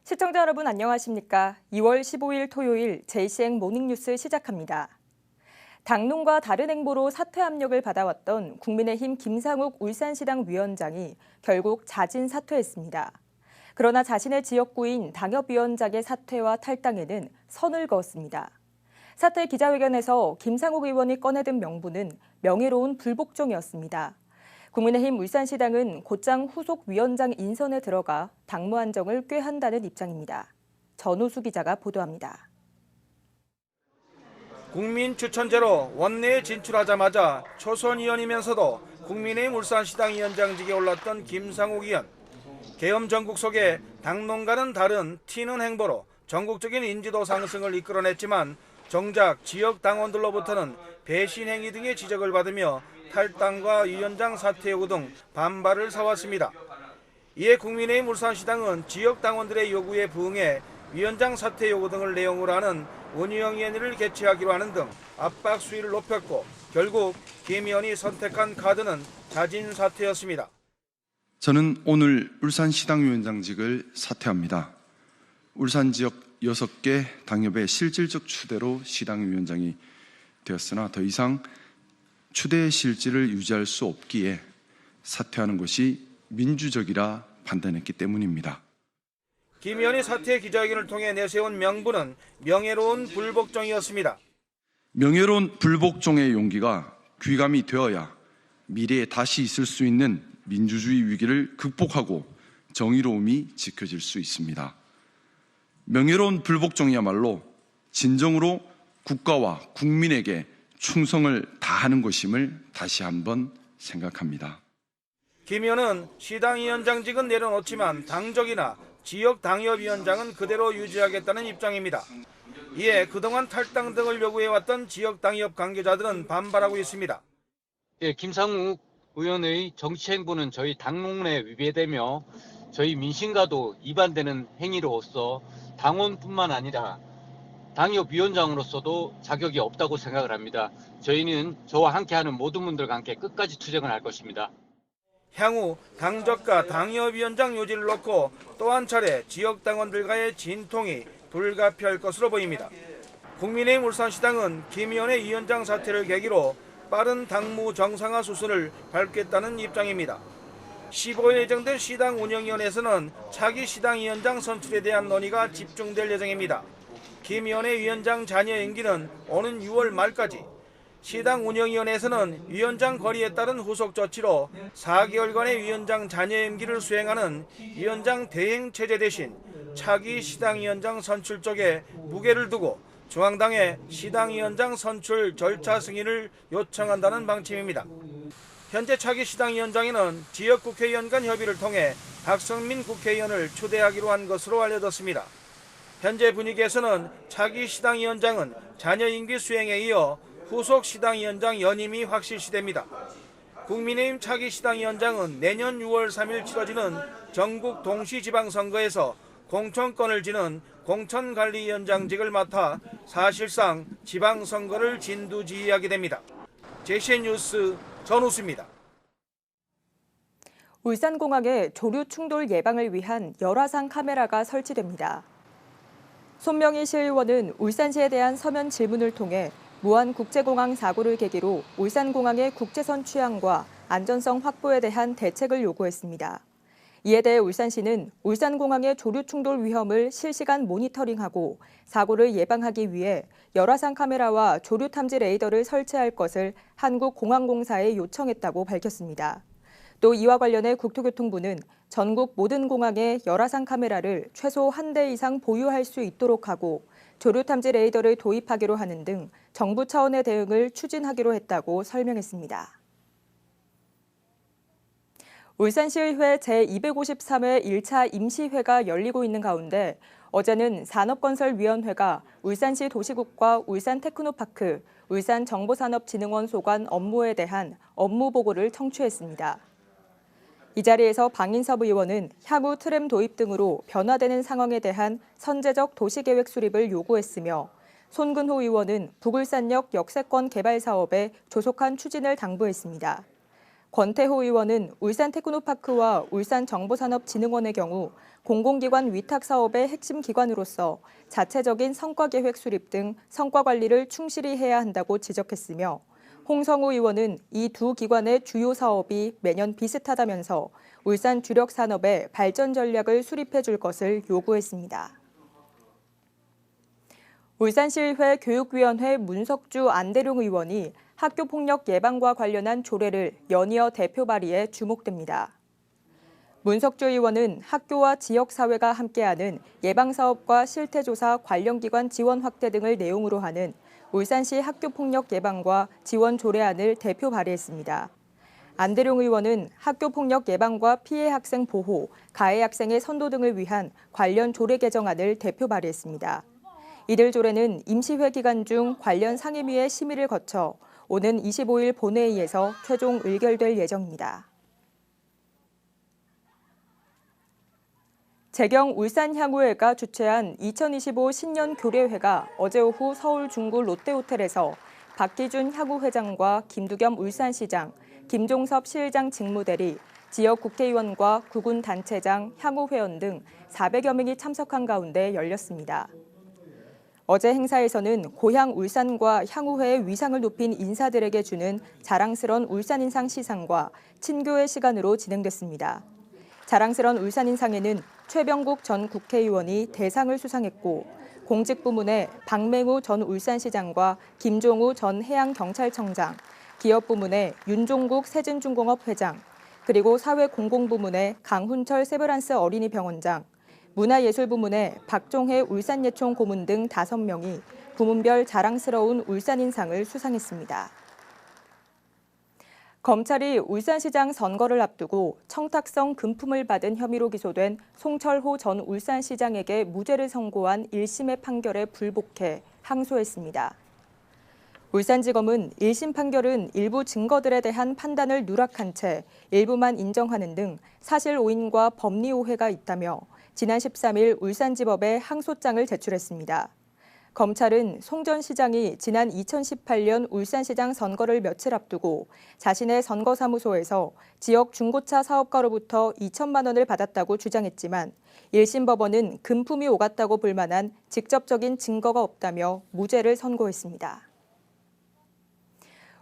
시청자 여러분 안녕하십니까? 2월 15일 토요일 JCN 모닝뉴스 시작합니다. 당론과 다른 행보로 사퇴 압력을 받아왔던 국민의힘 김상욱 울산시당 위원장이 결국 자진 사퇴했습니다. 그러나 자신의 지역구인 당협위원장의 사퇴와 탈당에는 선을 그었습니다. 사퇴 기자회견에서 김상욱 의원이 꺼내든 명분은 명예로운 불복종이었습니다. 국민의힘 울산시당은 곧장 후속 위원장 인선에 들어가 당무 안정을 꾀한다는 입장입니다. 전우수 기자가 보도합니다. 국민 추천제로 원내에 진출하자마자 초선 의원이면서도 국민의힘 울산시당 위원장직에 올랐던 김상욱 의원. 계엄 전국 속에 당론과는 다른 튀는 행보로 전국적인 인지도 상승을 이끌어냈지만 정작 지역 당원들로부터는 배신 행위 등의 지적을 받으며 탈당과 위원장 사퇴 요구 등 반발을 사왔습니다. 이에 국민의힘 울산시당은 지역 당원들의 요구에 부응해 위원장 사퇴 요구 등을 내용으로 하는 운영위원회를 개최하기로 하는 등 압박 수위를 높였고 결국 김 의원이 선택한 카드는 자진 사퇴였습니다. 저는 오늘 울산시당 위원장직을 사퇴합니다. 울산 지역 6개 당협의 실질적 추대로 시당 위원장이 되었으나 더 이상 추대의 실질을 유지할 수 없기에 사퇴하는 것이 민주적이라 판단했기 때문입니다. 김 의원이 사퇴 기자회견을 통해 내세운 명분은 명예로운 불복종이었습니다. 명예로운 불복종의 용기가 귀감이 되어야 미래에 다시 있을 수 있는 민주주의 위기를 극복하고 정의로움이 지켜질 수 있습니다. 명예로운 불복종이야말로 진정으로 국가와 국민에게 충성을 다하는 것임을 다시 한번 생각합니다. 김 의원은 시당위원장직은 내려놓지만 당적이나 지역 당협위원장은 그대로 유지하겠다는 입장입니다. 이에 그동안 탈당 등을 요구해왔던 지역 당협 관계자들은 반발하고 있습니다. 김상욱 의원의 정치 행보는 저희 당론에 위배되며 저희 민심과도 위반되는 행위로서 당원뿐만 아니라 당협위원장으로서도 자격이 없다고 생각을 합니다. 저희는 저와 함께하는 모든 분들과 함께 끝까지 투쟁을 할 것입니다. 향후 당적과 당협위원장 요지를 놓고 또 한 차례 지역 당원들과의 진통이 불가피할 것으로 보입니다. 국민의힘 울산시당은 김 의원의 위원장 사퇴를 계기로 빠른 당무 정상화 수순을 밟겠다는 입장입니다. 15일 예정된 시당 운영위원회에서는 차기 시당위원장 선출에 대한 논의가 집중될 예정입니다. 김 의원의 위원장 잔여 임기는 오는 6월 말까지, 시당 운영위원회에서는 위원장 거리에 따른 후속 조치로 4개월간의 위원장 잔여 임기를 수행하는 위원장 대행체제 대신 차기 시당위원장 선출 쪽에 무게를 두고 중앙당에 시당위원장 선출 절차 승인을 요청한다는 방침입니다. 현재 차기 시당위원장에는 지역국회의원 간 협의를 통해 박성민 국회의원을 추대하기로 한 것으로 알려졌습니다. 현재 분위기에서는 차기 시당위원장은 잔여 임기 수행에 이어 후속 시당위원장 연임이 확실시됩니다. 국민의힘 차기 시당위원장은 내년 6월 3일 치러지는 전국 동시지방선거에서 공천권을 지는 공천관리위원장직을 맡아 사실상 지방선거를 진두지휘하게 됩니다. JCN 뉴스 전우수입니다. 울산공항에 조류 충돌 예방을 위한 열화상 카메라가 설치됩니다. 손명희 시의원은 울산시에 대한 서면 질문을 통해 무안국제공항 사고를 계기로 울산공항의 국제선 취항과 안전성 확보에 대한 대책을 요구했습니다. 이에 대해 울산시는 울산공항의 조류 충돌 위험을 실시간 모니터링하고 사고를 예방하기 위해 열화상 카메라와 조류 탐지 레이더를 설치할 것을 한국공항공사에 요청했다고 밝혔습니다. 또 이와 관련해 국토교통부는 전국 모든 공항에 열화상 카메라를 최소 1대 이상 보유할 수 있도록 하고 조류 탐지 레이더를 도입하기로 하는 등 정부 차원의 대응을 추진하기로 했다고 설명했습니다. 울산시의회 제253회 1차 임시회가 열리고 있는 가운데 어제는 산업건설위원회가 울산시 도시국과 울산테크노파크, 울산정보산업진흥원 소관 업무에 대한 업무 보고를 청취했습니다. 이 자리에서 방인섭 의원은 향후 트램 도입 등으로 변화되는 상황에 대한 선제적 도시계획 수립을 요구했으며 손근호 의원은 북울산역 역세권 개발 사업의 조속한 추진을 당부했습니다. 권태호 의원은 울산 테크노파크와 울산정보산업진흥원의 경우 공공기관 위탁 사업의 핵심 기관으로서 자체적인 성과계획 수립 등 성과 관리를 충실히 해야 한다고 지적했으며 홍성우 의원은 이 두 기관의 주요 사업이 매년 비슷하다면서 울산 주력 산업의 발전 전략을 수립해 줄 것을 요구했습니다. 울산시의회 교육위원회 문석주 안대룡 의원이 학교폭력 예방과 관련한 조례를 연이어 대표 발의에 주목됩니다. 문석주 의원은 학교와 지역사회가 함께하는 예방사업과 실태조사 관련기관 지원 확대 등을 내용으로 하는 울산시 학교폭력 예방과 지원 조례안을 대표 발의했습니다. 안대룡 의원은 학교폭력 예방과 피해 학생 보호, 가해 학생의 선도 등을 위한 관련 조례 개정안을 대표 발의했습니다. 이들 조례는 임시회 기간 중 관련 상임위의 심의를 거쳐 오는 25일 본회의에서 최종 의결될 예정입니다. 재경 울산향후회가 주최한 2025 신년 교례회가 어제 오후 서울 중구 롯데호텔에서 박기준 향후회장과 김두겸 울산시장, 김종섭 시의장 직무대리, 지역 국회의원과 구군단체장, 향후회원 등 400여 명이 참석한 가운데 열렸습니다. 어제 행사에서는 고향 울산과 향후회의 위상을 높인 인사들에게 주는 자랑스런 울산인상 시상과 친교의 시간으로 진행됐습니다. 자랑스런 울산인상에는 최병국 전 국회의원이 대상을 수상했고 공직부문에 박맹우 전 울산시장과 김종우 전 해양경찰청장, 기업부문에 윤종국 세진중공업 회장, 그리고 사회공공부문에 강훈철 세브란스 어린이병원장, 문화예술부문에 박종혜 울산예총 고문 등 5명이 부문별 자랑스러운 울산인상을 수상했습니다. 검찰이 울산시장 선거를 앞두고 청탁성 금품을 받은 혐의로 기소된 송철호 전 울산시장에게 무죄를 선고한 1심의 판결에 불복해 항소했습니다. 울산지검은 1심 판결은 일부 증거들에 대한 판단을 누락한 채 일부만 인정하는 등 사실 오인과 법리 오해가 있다며 지난 13일 울산지법에 항소장을 제출했습니다. 검찰은 송 전 시장이 지난 2018년 울산시장 선거를 며칠 앞두고 자신의 선거사무소에서 지역 중고차 사업가로부터 2천만 원을 받았다고 주장했지만 1심 법원은 금품이 오갔다고 불만한 직접적인 증거가 없다며 무죄를 선고했습니다.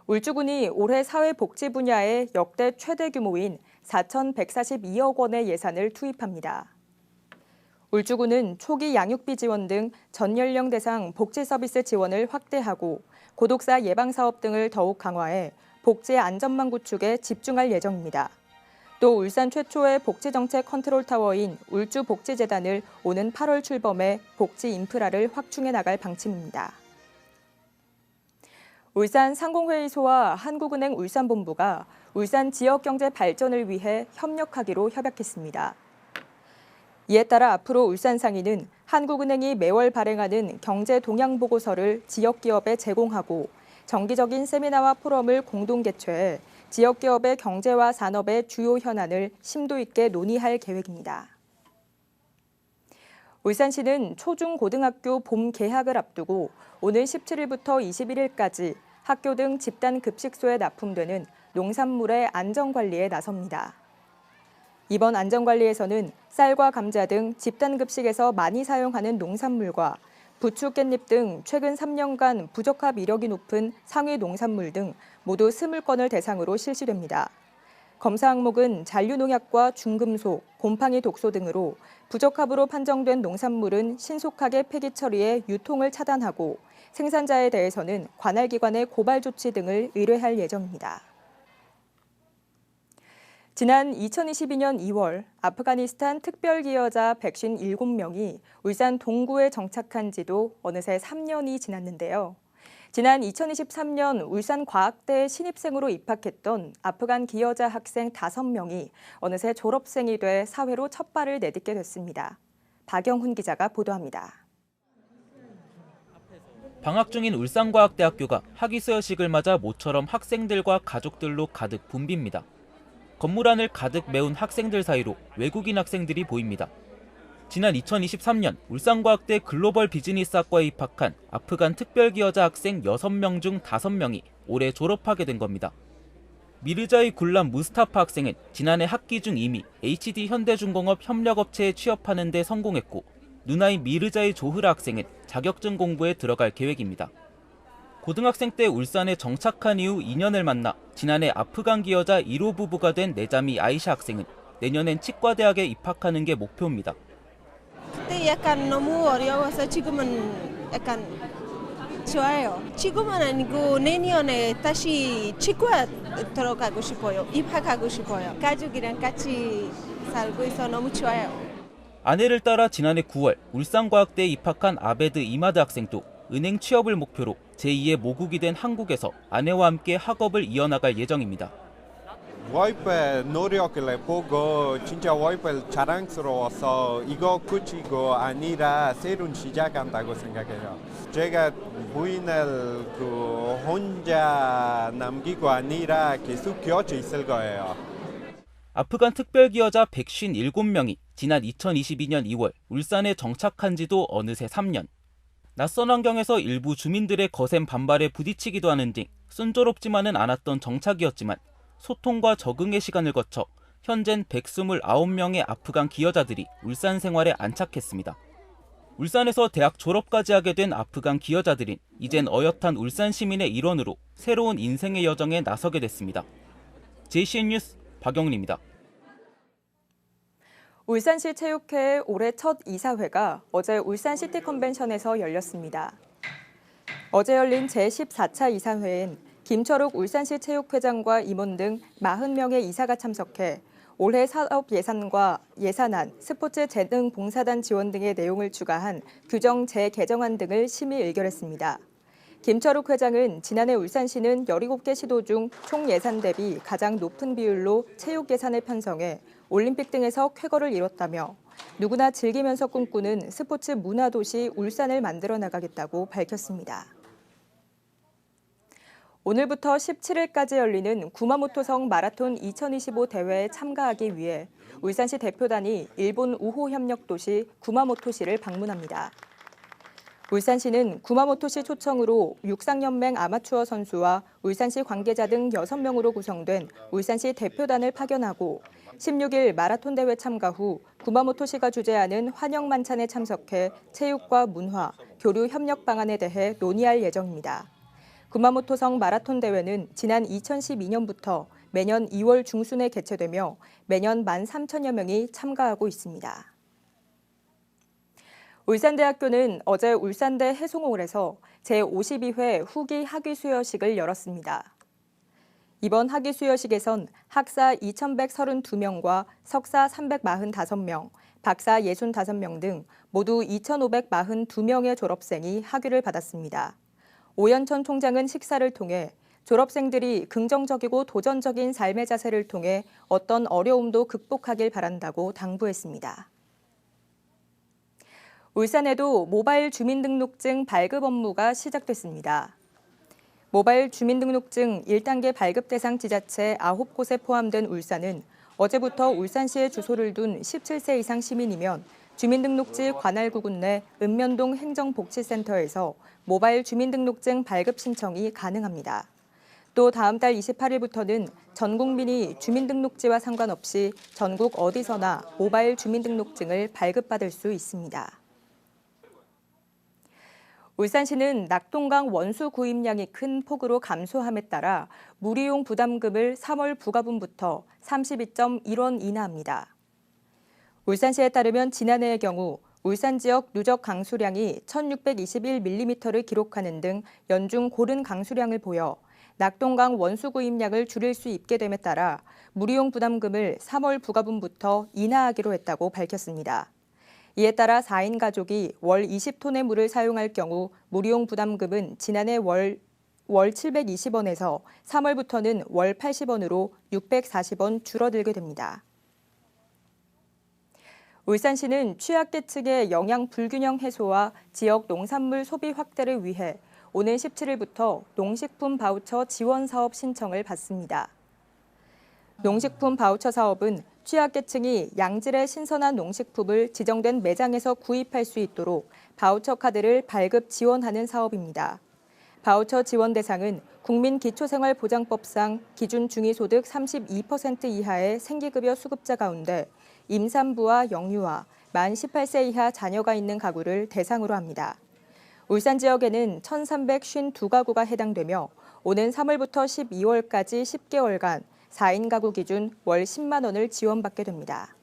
울주군이 올해 사회복지 분야에 역대 최대 규모인 4,142억 원의 예산을 투입합니다. 울주군은 초기 양육비 지원 등 전 연령 대상 복지 서비스 지원을 확대하고 고독사 예방 사업 등을 더욱 강화해 복지 안전망 구축에 집중할 예정입니다. 또 울산 최초의 복지정책 컨트롤 타워인 울주복지재단을 오는 8월 출범해 복지 인프라를 확충해 나갈 방침입니다. 울산 상공회의소와 한국은행 울산본부가 울산 지역경제 발전을 위해 협력하기로 협약했습니다. 이에 따라 앞으로 울산상인은 한국은행이 매월 발행하는 경제 동향 보고서를 지역기업에 제공하고 정기적인 세미나와 포럼을 공동 개최해 지역기업의 경제와 산업의 주요 현안을 심도 있게 논의할 계획입니다. 울산시는 초중고등학교 봄 개학을 앞두고 오늘 17일부터 21일까지 학교 등 집단 급식소에 납품되는 농산물의 안전관리에 나섭니다. 이번 안전관리에서는 쌀과 감자 등 집단급식에서 많이 사용하는 농산물과 부추, 깻잎 등 최근 3년간 부적합 이력이 높은 상위 농산물 등 모두 20건을 대상으로 실시됩니다. 검사 항목은 잔류농약과 중금속, 곰팡이 독소 등으로 부적합으로 판정된 농산물은 신속하게 폐기 처리해 유통을 차단하고 생산자에 대해서는 관할기관의 고발 조치 등을 의뢰할 예정입니다. 지난 2022년 2월 아프가니스탄 특별기여자 157명이 울산 동구에 정착한 지도 어느새 3년이 지났는데요. 지난 2023년 울산과학대에 신입생으로 입학했던 아프간 기여자 학생 5명이 어느새 졸업생이 돼 사회로 첫 발을 내딛게 됐습니다. 박영훈 기자가 보도합니다. 방학 중인 울산과학대학교가 학위수여식을 맞아 모처럼 학생들과 가족들로 가득 붐빕니다. 건물 안을 가득 메운 학생들 사이로 외국인 학생들이 보입니다. 지난 2023년 울산과학대 글로벌 비즈니스학과에 입학한 아프간 특별기여자 학생 6명 중 5명이 올해 졸업하게 된 겁니다. 미르자이 굴람 무스타파 학생은 지난해 학기 중 이미 HD 현대중공업 협력업체에 취업하는 데 성공했고 누나인 미르자이 조흐라 학생은 자격증 공부에 들어갈 계획입니다. 고등학생 때 울산에 정착한 이후 2년을 만나 지난해 아프간 기여자 1호 부부가 된 내자미 아이샤 학생은 내년엔 치과대학에 입학하는 게 목표입니다. 그때 약간 너무 어려워서 지금은 약간 좋아요. 지금은 아니고 내년에 다시 치과 들어가고 싶어요. 입학하고 싶어요. 가족이랑 같이 살고 있어 너무 좋아요. 아내를 따라 지난해 9월 울산과학대에 입학한 아베드 이마드 학생도 은행 취업을 목표로 제2의 모국이 된 한국에서 아내와 함께 학업을 이어나갈 예정입니다. 와이프의 노력을 보고 진짜 와이프 자랑스러워서 이거 끝이고 아니라 새로운 시작한다고 생각해요. 제가 부인을 혼자 남기고 아니라 계속 곁에 있을 거예요. 아프간 특별기여자 157명이 지난 2022년 2월 울산에 정착한 지도 어느새 3년. 낯선 환경에서 일부 주민들의 거센 반발에 부딪히기도 하는 등 순조롭지만은 않았던 정착이었지만 소통과 적응의 시간을 거쳐 현재는 129명의 아프간 기여자들이 울산 생활에 안착했습니다. 울산에서 대학 졸업까지 하게 된 아프간 기여자들은 이젠 어엿한 울산 시민의 일원으로 새로운 인생의 여정에 나서게 됐습니다. JCN 뉴스 박영리입니다. 울산시 체육회의 올해 첫 이사회가 어제 울산시티 컨벤션에서 열렸습니다. 어제 열린 제14차 이사회엔 김철욱 울산시 체육회장과 임원 등 40명의 이사가 참석해 올해 사업 예산과 예산안, 스포츠 재능 봉사단 지원 등의 내용을 추가한 규정 재개정안 등을 심의 의결했습니다. 김철욱 회장은 지난해 울산시는 17개 시도 중 총 예산 대비 가장 높은 비율로 체육 예산을 편성해 올림픽 등에서 쾌거를 이뤘다며 누구나 즐기면서 꿈꾸는 스포츠 문화도시 울산을 만들어 나가겠다고 밝혔습니다. 오늘부터 17일까지 열리는 구마모토성 마라톤 2025 대회에 참가하기 위해 울산시 대표단이 일본 우호 협력 도시 구마모토시를 방문합니다. 울산시는 구마모토시 초청으로 육상연맹 아마추어 선수와 울산시 관계자 등 6명으로 구성된 울산시 대표단을 파견하고 16일 마라톤 대회 참가 후 구마모토시가 주재하는 환영만찬에 참석해 체육과 문화, 교류 협력 방안에 대해 논의할 예정입니다. 구마모토성 마라톤 대회는 지난 2012년부터 매년 2월 중순에 개최되며 매년 13,000여 명이 참가하고 있습니다. 울산대학교는 어제 울산대 해송홀에서 제52회 후기 학위 수여식을 열었습니다. 이번 학위 수여식에선 학사 2,132명과 석사 345명, 박사 65명 등 모두 2,542명의 졸업생이 학위를 받았습니다. 오연천 총장은 식사를 통해 졸업생들이 긍정적이고 도전적인 삶의 자세를 통해 어떤 어려움도 극복하길 바란다고 당부했습니다. 울산에도 모바일 주민등록증 발급 업무가 시작됐습니다. 모바일 주민등록증 1단계 발급 대상 지자체 9곳에 포함된 울산은 어제부터 울산시에 주소를 둔 17세 이상 시민이면 주민등록지 관할구군 내 읍면동 행정복지센터에서 모바일 주민등록증 발급 신청이 가능합니다. 또 다음 달 28일부터는 전 국민이 주민등록지와 상관없이 전국 어디서나 모바일 주민등록증을 발급받을 수 있습니다. 울산시는 낙동강 원수 구입량이 큰 폭으로 감소함에 따라 물이용 부담금을 3월 부과분부터 32.1원 인하합니다. 울산시에 따르면 지난해의 경우 울산 지역 누적 강수량이 1,621mm를 기록하는 등 연중 고른 강수량을 보여 낙동강 원수 구입량을 줄일 수 있게 됨에 따라 물이용 부담금을 3월 부과분부터 인하하기로 했다고 밝혔습니다. 이에 따라 4인 가족이 월 20톤의 물을 사용할 경우 물이용 부담금은 지난해 월 720원에서 3월부터는 월 80원으로 640원 줄어들게 됩니다. 울산시는 취약계층의 영양 불균형 해소와 지역 농산물 소비 확대를 위해 오는 17일부터 농식품 바우처 지원 사업 신청을 받습니다. 농식품 바우처 사업은 취약계층이 양질의 신선한 농식품을 지정된 매장에서 구입할 수 있도록 바우처 카드를 발급 지원하는 사업입니다. 바우처 지원 대상은 국민기초생활보장법상 기준 중위소득 32% 이하의 생계급여 수급자 가운데 임산부와 영유아, 만 18세 이하 자녀가 있는 가구를 대상으로 합니다. 울산 지역에는 1,352가구가 해당되며 오는 3월부터 12월까지 10개월간 4인 가구 기준 월 10만 원을 지원받게 됩니다.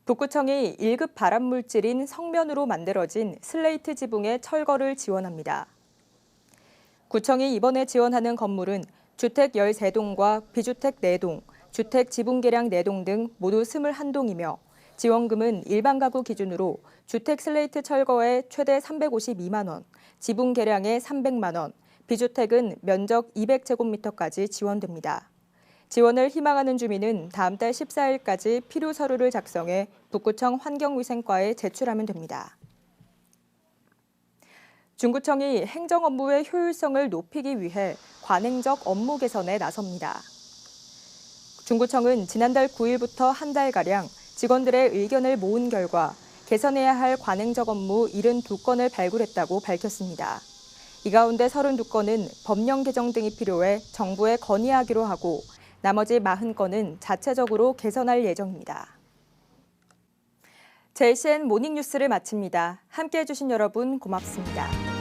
북구청이 1급 발암물질인 성면으로 만들어진 슬레이트 지붕의 철거를 지원합니다. 구청이 이번에 지원하는 건물은 주택 13동과 비주택 4동, 주택 지붕 개량 4동 등 모두 21동이며 지원금은 일반 가구 기준으로 주택 슬레이트 철거에 최대 352만 원, 지붕 개량에 300만 원, 비주택은 면적 200제곱미터까지 지원됩니다. 지원을 희망하는 주민은 다음 달 14일까지 필요 서류를 작성해 북구청 환경위생과에 제출하면 됩니다. 중구청이 행정 업무의 효율성을 높이기 위해 관행적 업무 개선에 나섭니다. 중구청은 지난달 9일부터 한 달가량 직원들의 의견을 모은 결과 개선해야 할 관행적 업무 72건을 발굴했다고 밝혔습니다. 이 가운데 32건은 법령 개정 등이 필요해 정부에 건의하기로 하고 나머지 40건은 자체적으로 개선할 예정입니다. JCN 모닝뉴스를 마칩니다. 함께해 주신 여러분 고맙습니다.